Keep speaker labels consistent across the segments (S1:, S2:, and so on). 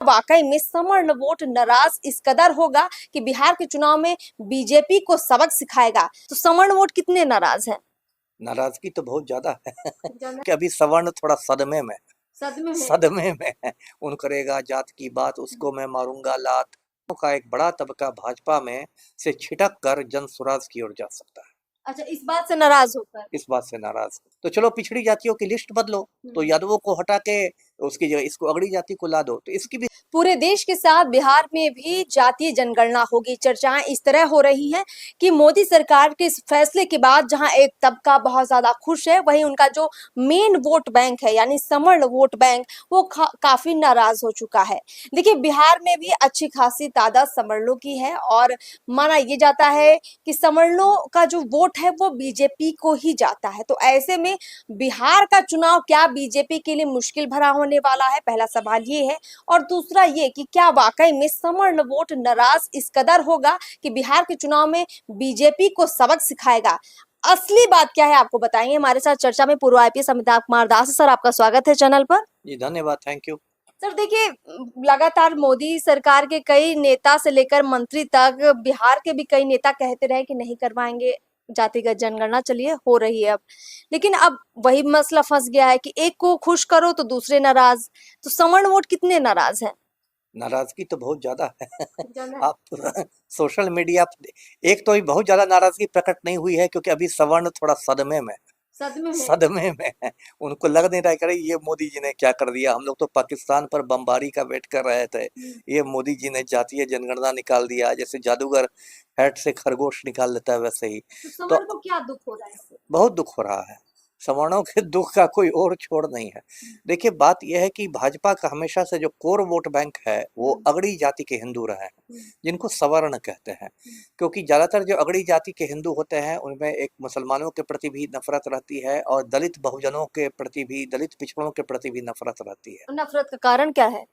S1: वाकई में सवर्ण वोट नाराज इस कदर होगा कि बिहार के चुनाव में बीजेपी को सबक सिखाएगा। तो सवर्ण वोट कितने नाराज हैं?
S2: नाराजगी तो बहुत ज्यादा है कि अभी सवर्ण थोड़ा सदमे में सदमे में है। उन करेगा जात की बात, उसको मैं मारूंगा लात का एक बड़ा तबका भाजपा में से छिटक कर जन स्वराज की ओर जा सकता है।
S1: अच्छा, इस बात से नाराज होकर
S2: इस बात से नाराज तो चलो पिछड़ी जातियों की लिस्ट बदलो, तो यादवों को हटा के उसकी जगह इसको अगड़ी जाति को ला दो, तो इसकी भी
S1: पूरे देश के साथ बिहार में भी जातीय जनगणना होगी। चर्चाएं इस तरह हो रही हैं कि मोदी सरकार के इस फैसले के बाद जहां एक तबका बहुत ज्यादा खुश है, वहीं उनका जो मेन वोट बैंक है यानी सवर्ण वोट बैंक वो काफी नाराज हो चुका है। देखिए, बिहार में भी अच्छी खासी तादाद सवर्णों की है और माना यह जाता है कि सवर्णों का जो वोट है वो बीजेपी को ही जाता है। तो ऐसे में बिहार का चुनाव क्या बीजेपी के लिए मुश्किल भरा होने वाला है, पहला सवाल ये है। और दूसरा ये कि क्या वाकई में सवर्ण वोट नाराज इस कदर होगा कि बिहार के चुनाव में बीजेपी को सबक सिखाएगा। असली बात क्या है आपको बताएंगे। हमारे साथ चर्चा में पूर्व आईपीएस अमिताभ कुमार दास। सर, आपका स्वागत है चैनल पर।
S2: जी धन्यवाद, थैंक यू।
S1: सर देखिए, लगातार मोदी सरकार के कई नेता से लेकर मंत्री तक बिहार के भी कई नेता कहते रहे कि नहीं करवाएंगे जातिगत जनगणना। चलिए, हो रही है अब, लेकिन अब वही मसला फंस गया है कि एक को खुश करो तो दूसरे नाराज। तो सवर्ण वोट कितने नाराज हैं?
S2: नाराजगी तो बहुत ज्यादा है आप सोशल मीडिया एक तो बहुत ज्यादा नाराजगी प्रकट नहीं हुई है क्योंकि अभी सवर्ण थोड़ा सदमे में है। उनको लग नहीं रहा है ये मोदी जी ने क्या कर दिया। हम लोग तो पाकिस्तान पर बमबारी का वेट कर रहे थे, ये मोदी जी ने जातीय जनगणना निकाल दिया। जैसे जादूगर हैट से खरगोश निकाल लेता है वैसे ही।
S1: तो को क्या दुख हो रहा है?
S2: बहुत दुख हो रहा है। सवर्णों के दुख का कोई और छोड़ नहीं है। देखिए, बात यह है कि भाजपा का हमेशा से जो कोर वोट बैंक है वो अगड़ी जाति के हिंदू रहे हैं, जिनको सवर्ण कहते हैं। क्योंकि ज्यादातर जो अगड़ी जाति के हिंदू होते हैं उनमें एक मुसलमानों के प्रति भी नफरत रहती है और दलित बहुजनों के प्रति भी, दलित पिछड़ों के प्रति भी नफरत रहती है।
S1: नफरत का कारण क्या है?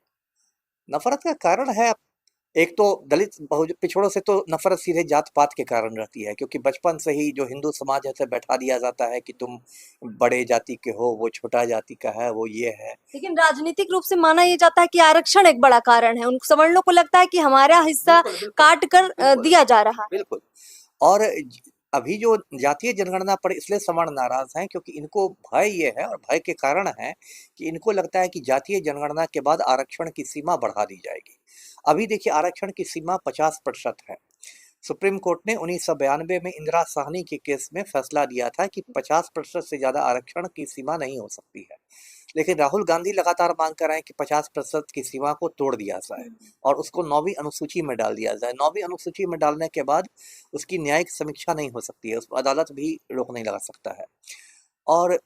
S2: नफरत का कारण है, एक तो दलित पिछड़ों से तो नफरत सीधे जात पात के कारण रहती है, क्योंकि बचपन से ही जो हिंदू समाज है बैठा दिया जाता है कि तुम बड़े जाति के हो, वो छोटा जाति का है, वो ये है।
S1: लेकिन राजनीतिक रूप से माना यह जाता है कि आरक्षण एक बड़ा कारण है। उन सवर्णों को लगता है कि हमारा हिस्सा काट कर दिया जा रहा है।
S2: बिल्कुल। और अभी जो जातीय जनगणना पर इसलिए सवर्ण नाराज हैं क्योंकि इनको भय ये है, और भय के कारण है कि इनको लगता है कि जातीय जनगणना के बाद आरक्षण की सीमा बढ़ा दी जाएगी। अभी देखिए, आरक्षण की सीमा 50% है। सुप्रीम कोर्ट ने 1992 में इंदिरा साहनी के केस में फैसला दिया था कि 50% से ज्यादा आरक्षण की सीमा नहीं हो सकती है। लेकिन राहुल गांधी लगातार मांग कर रहे हैं कि 50% की सीमा को तोड़ दिया जाए और उसको 9वीं अनुसूची में डाल दिया जाए। 9वीं अनुसूची में डालने के बाद उसकी न्यायिक समीक्षा नहीं हो सकती है, उस पर अदालत भी रोक नहीं लगा सकता है। और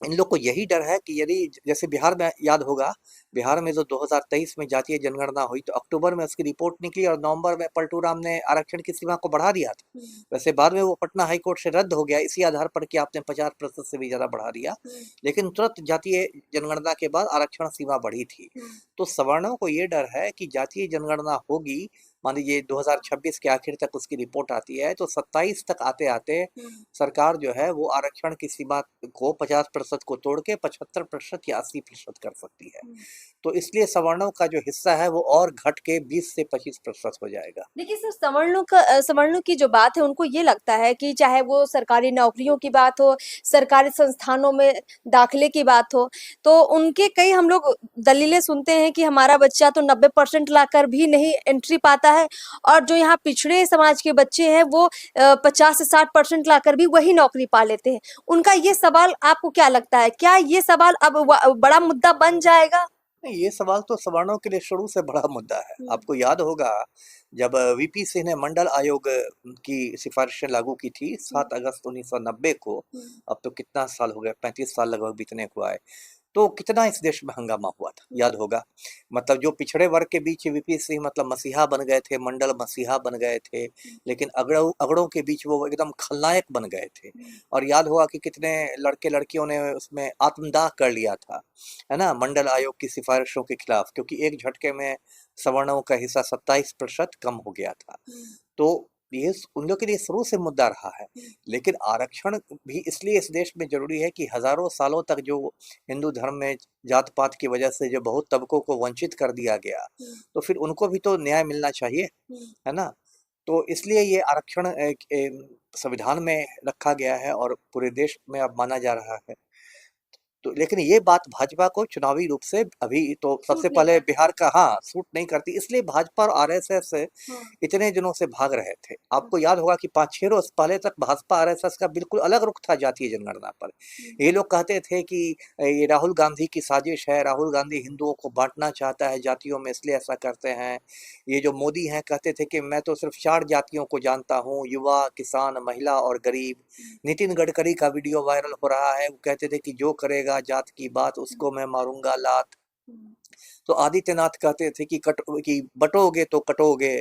S2: इन लोग को यही डर है कि यदि, जैसे बिहार में याद होगा, बिहार में जो 2023 में जातीय जनगणना हुई तो अक्टूबर में उसकी रिपोर्ट निकली और नवंबर में पलटू राम ने आरक्षण की सीमा को बढ़ा दिया था। वैसे बाद में वो पटना हाई कोर्ट से रद्द हो गया इसी आधार पर कि आपने 50% से भी ज्यादा बढ़ा दिया, लेकिन तुरंत जातीय जनगणना के बाद आरक्षण सीमा बढ़ी थी। तो सवर्णों को ये डर है कि जातीय जनगणना होगी, मान लीजिए 2026 के आखिर तक उसकी रिपोर्ट आती है, तो 27 तक आते आते सरकार जो है वो आरक्षण की सीमा को 50% को तोड़ के 75% या 80% कर सकती है। तो इसलिए सवर्णों का जो हिस्सा है वो और घट के 20 से 25% हो जाएगा।
S1: देखिए सर, सवर्णों की जो बात है, उनको ये लगता है कि चाहे वो सरकारी नौकरियों की बात हो, सरकारी संस्थानों में दाखिले की बात हो, तो उनके कई हम लोग दलीलें सुनते हैं कि हमारा बच्चा तो 90% लाकर भी नहीं एंट्री पाता है, और जो यहाँ पिछड़े समाज के बच्चे हैं वो 50 से 60% लाकर भी वही नौकरी पा लेते हैं। उनका ये सवाल आपको क्या लगता है, क्या ये सवाल अब बड़ा मुद्दा बन जाएगा?
S2: नहीं, ये सवाल तो सवर्णों के लिए शुरू से बड़ा मुद्दा है। आपको याद होगा जब वीपी सिंह ने मंडल आयोग की सिफारिशें लागू की थी 7 अगस्त 1990 को, अब तो कितना साल हो गया, 35 साल लगभग बीतने को आए, तो कितना इस देश में हंगामा हुआ था, याद होगा। मतलब जो पिछड़े वर्ग के बीच वीपी सिंह मतलब मसीहा बन गए थे, मंडल मसीहा बन गए थे, लेकिन अगड़ों के बीच वो एकदम खलनायक बन गए थे। और याद होगा कि कितने लड़के लड़कियों ने उसमें आत्मदाह कर लिया था, है ना, मंडल आयोग की सिफारिशों के खिलाफ, क्योंकि एक झटके में सवर्णों का हिस्सा 27% कम हो गया था। तो ये उन लोग के लिए शुरू से मुद्दा रहा है। लेकिन आरक्षण भी इसलिए इस देश में जरूरी है कि हजारों सालों तक जो हिंदू धर्म में जात पात की वजह से जो बहुत तबकों को वंचित कर दिया गया, तो फिर उनको भी तो न्याय मिलना चाहिए, है ना। तो इसलिए ये आरक्षण संविधान में रखा गया है और पूरे देश में अब माना जा रहा है। तो लेकिन ये बात भाजपा को चुनावी रूप से अभी तो सबसे पहले बिहार का सूट नहीं करती, इसलिए भाजपा और आरएसएस इतने दिनों से भाग रहे थे। आपको याद होगा कि 5-6 रोज पहले तक भाजपा आरएसएस का बिल्कुल अलग रुख था जातीय जनगणना पर। ये लोग कहते थे कि ये राहुल गांधी की साजिश है, राहुल गांधी हिंदुओं को बांटना चाहता है जातियों में, इसलिए ऐसा करते हैं। ये जो मोदी हैं कहते थे कि मैं तो सिर्फ 4 जातियों को जानता हूँ, युवा, किसान, महिला और गरीब। नितिन गडकरी का वीडियो वायरल हो रहा है, वो कहते थे कि जो करेगा जात की बात उसको मैं मारूंगा लात। तो आदित्यनाथ कहते थे कि बटोगे तो कटोगे,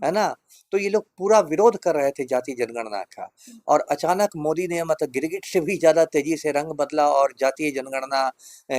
S2: है ना। तो ये लोग पूरा विरोध कर रहे थे जातीय जनगणना का, और अचानक मोदी ने मतलब गिरगिट से भी ज्यादा तेजी से रंग बदला और जातीय जनगणना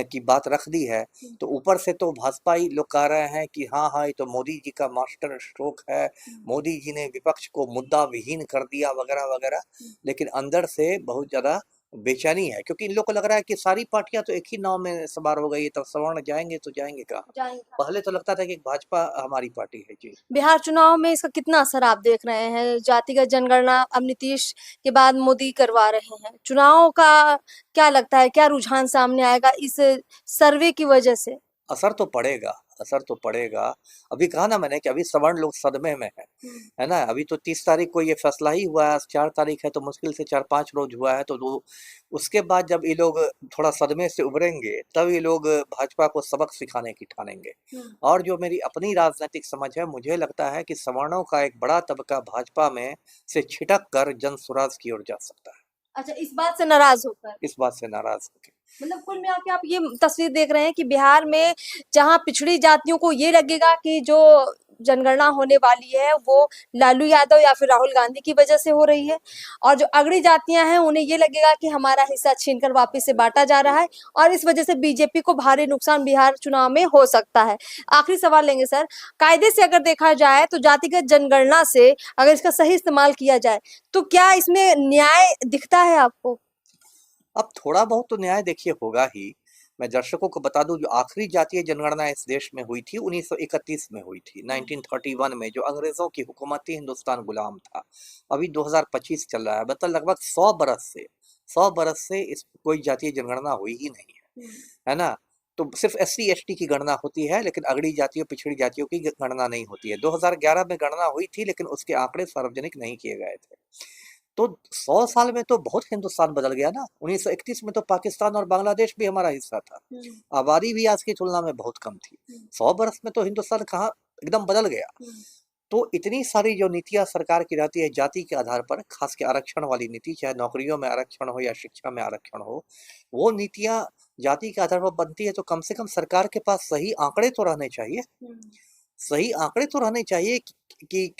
S2: की बात रख दी है। तो ऊपर से तो भाजपा ही लोग कह रहे हैं कि हाँ हाँ ये तो मोदी जी का मास्टर स्ट्रोक है, मोदी जी ने विपक्ष को मुद्दा विहीन कर दिया वगैरह वगैरह। लेकिन अंदर से बहुत ज्यादा बेचैनी है, क्योंकि इन लोग को लग रहा है कि सारी पार्टियां तो एक ही नाव में सवार हो गई है, तो सवर्ण जाएंगे तो जाएंगे कहाँ। पहले तो लगता था कि भाजपा हमारी पार्टी है जी।
S1: बिहार चुनाव में इसका कितना असर आप देख रहे हैं? जातिगत जनगणना अब नीतीश के बाद मोदी करवा रहे हैं, चुनाव का क्या लगता है, क्या रुझान सामने आएगा इस सर्वे की वजह से?
S2: असर तो पड़ेगा, असर तो पड़ेगा। अभी कहा ना मैंने कि अभी सवर्ण लोग सदमे में है ना। अभी तो 30 तारीख को ये फैसला ही हुआ है, 4 तारीख है, तो मुश्किल से 4-5 रोज हुआ है। तो उसके बाद जब ये लोग थोड़ा सदमे से उभरेंगे, तब ये लोग भाजपा को सबक सिखाने की ठानेंगे। और जो मेरी अपनी राजनीतिक समझ है, मुझे लगता है कि सवर्णों का एक बड़ा तबका भाजपा में से छिटक कर जन स्वराज की ओर जा सकता है।
S1: अच्छा, इस बात से नाराज होकर?
S2: इस बात से नाराज होकर
S1: मतलब कुल मिला के आप ये तस्वीर देख रहे हैं कि बिहार में जहां पिछड़ी जातियों को ये लगेगा कि जो जनगणना होने वाली है वो लालू यादव या फिर राहुल गांधी की वजह से हो रही है, और जो अगड़ी जातियां हैं उन्हें ये लगेगा कि हमारा हिस्सा छीनकर वापस से बांटा जा रहा है, और इस वजह से बीजेपी को भारी नुकसान बिहार चुनाव में हो सकता है। आखिरी सवाल लेंगे सर, कायदे से अगर देखा जाए तो जातिगत जनगणना से अगर इसका सही इस्तेमाल किया जाए तो क्या इसमें न्याय दिखता है आपको?
S2: अब थोड़ा बहुत तो न्याय देखिए होगा ही। मैं दर्शकों को बता दूं, जो आखिरी जातीय जनगणना इस देश में हुई थी 1931 में हुई थी, 1931 में, जो अंग्रेजों की हुकूमत थी, हिंदुस्तान गुलाम था। अभी 2025 चल रहा है, मतलब लगभग 100 बरस से इस कोई जातीय जनगणना हुई ही नहीं है ना। तो सिर्फ SC ST की गणना होती है, लेकिन अगड़ी जातियों पिछड़ी जातियों की गणना नहीं होती है। 2011 में गणना हुई थी, लेकिन उसके आंकड़े सार्वजनिक नहीं किए गए थे। तो 100 साल में तो बहुत हिंदुस्तान बदल गया ना। 1931 में तो पाकिस्तान और बांग्लादेश भी हमारा हिस्सा था, आबादी भी आज की तुलना में बहुत कम थी। 100 बरस में तो हिंदुस्तान कहाँ एकदम बदल गया। तो इतनी सारी जो नीतियां सरकार की रहती है जाति के आधार पर, खास के आरक्षण वाली नीति, चाहे नौकरियों में आरक्षण हो या शिक्षा में आरक्षण हो, वो नीतियां जाति के आधार पर बनती है। तो कम से कम सरकार के पास सही आंकड़े तो रहने चाहिए, सही आंकड़े तो रहने चाहिए कि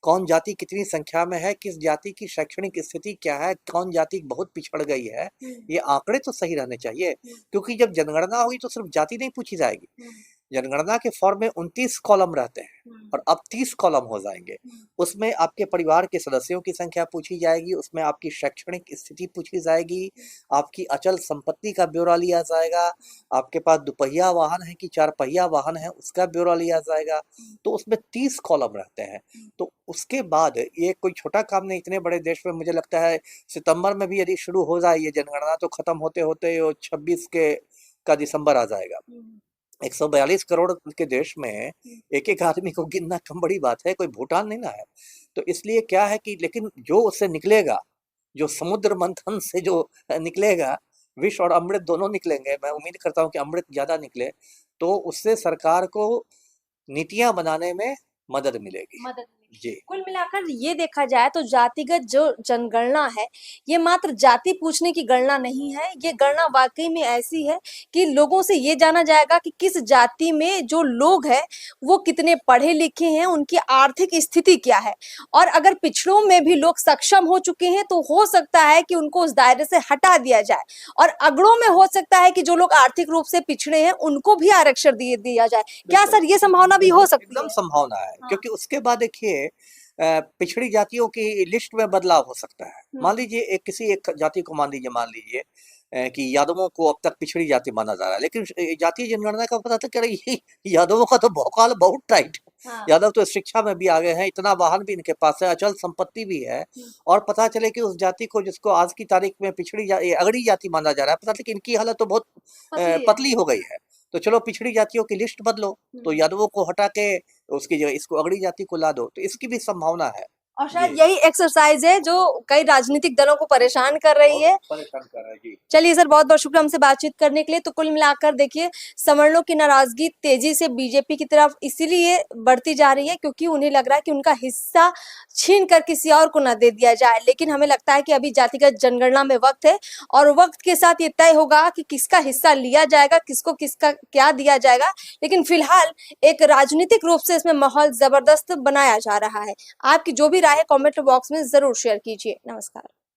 S2: कौन जाति कितनी संख्या में है, किस जाति की शैक्षणिक स्थिति क्या है, कौन जाति बहुत पिछड़ गई है। ये आंकड़े तो सही रहने चाहिए, क्योंकि जब जनगणना होगी तो सिर्फ जाति नहीं पूछी जाएगी। जनगणना के फॉर्म में 29 कॉलम रहते हैं, और अब 30 कॉलम हो जाएंगे। उसमें आपके परिवार के सदस्यों की संख्या पूछी जाएगी, उसमें आपकी शैक्षणिक स्थिति पूछी जाएगी, आपकी अचल संपत्ति का ब्यौरा लिया जाएगा, आपके पास दुपहिया वाहन है कि 4 पहिया वाहन है उसका ब्यौरा लिया जाएगा। तो उसमें 30 कॉलम रहते हैं। तो उसके बाद ये कोई छोटा काम नहीं, इतने बड़े देश में मुझे लगता है सितंबर में भी यदि शुरू हो जाए ये जनगणना, तो खत्म होते होते 26 का दिसंबर आ जाएगा। 142 करोड़ के देश में एक एक आदमी को गिनना कम बड़ी बात है, कोई भूटान नहीं ना है। तो इसलिए क्या है कि लेकिन जो उससे निकलेगा, जो समुद्र मंथन से जो निकलेगा, विष और अमृत दोनों निकलेंगे, मैं उम्मीद करता हूँ कि अमृत ज्यादा निकले, तो उससे सरकार को नीतियां बनाने में मदद मिलेगी। जी।
S1: कुल मिलाकर ये देखा जाए तो जातिगत जो जनगणना है ये मात्र जाति पूछने की गणना नहीं है, ये गणना वाकई में ऐसी है कि लोगों से ये जाना जाएगा कि किस जाति में जो लोग हैं वो कितने पढ़े लिखे हैं, उनकी आर्थिक स्थिति क्या है, और अगर पिछड़ों में भी लोग सक्षम हो चुके हैं तो हो सकता है कि उनको उस दायरे से हटा दिया जाए, और अगड़ों में हो सकता है कि जो लोग आर्थिक रूप से पिछड़े हैं उनको भी आरक्षण दिया जाए। क्या सर ये संभावना भी हो सकती है?
S2: एकदम संभावना है, क्योंकि उसके बाद देखिए पिछड़ी जातियों की लिस्ट में बदलाव हो सकता है। मान लीजिए किसी एक जाति को मान लीजिए कि यादवों को अब तक पिछड़ी जाति माना जा रहा है, लेकिन जातीय जनगणना का पता चला कि यादवों का तो भौकाल बहुत टाइट।
S1: हाँ।
S2: यादव तो शिक्षा में भी आगे हैं, इतना वाहन भी इनके पास है, अचल संपत्ति भी है, और पता चले कि उस जाति को जिसको आज की तारीख में अगड़ी जाति माना जा रहा है, पता चले कि इनकी हालत तो बहुत पतली हो गई है। तो चलो पिछड़ी जातियों की लिस्ट बदलो, तो यादवों को हटा के उसकी जगह इसको अगड़ी जाति को ला दो, तो इसकी भी संभावना है।
S1: और शायद यही एक्सरसाइज है जो कई राजनीतिक दलों को परेशान कर रही है।
S2: जी।
S1: चलिए सर, बहुत बहुत शुक्रिया हमसे बातचीत करने के लिए। तो कुल मिलाकर देखिए, सवर्णों की नाराजगी तेजी से बीजेपी की तरफ इसीलिए बढ़ती जा रही है क्योंकि उन्हें लग रहा है कि उनका हिस्सा छीन कर किसी और को न दे दिया जाए। लेकिन हमें लगता है कि अभी जातिगत जनगणना में वक्त है और वक्त के साथ ये तय होगा कि किसका हिस्सा लिया जाएगा, किसको किसका क्या दिया जाएगा। लेकिन फिलहाल एक राजनीतिक रूप से इसमें माहौल जबरदस्त बनाया जा रहा है। आपकी जो भी राय है कमेंट बॉक्स में जरूर शेयर कीजिए। नमस्कार।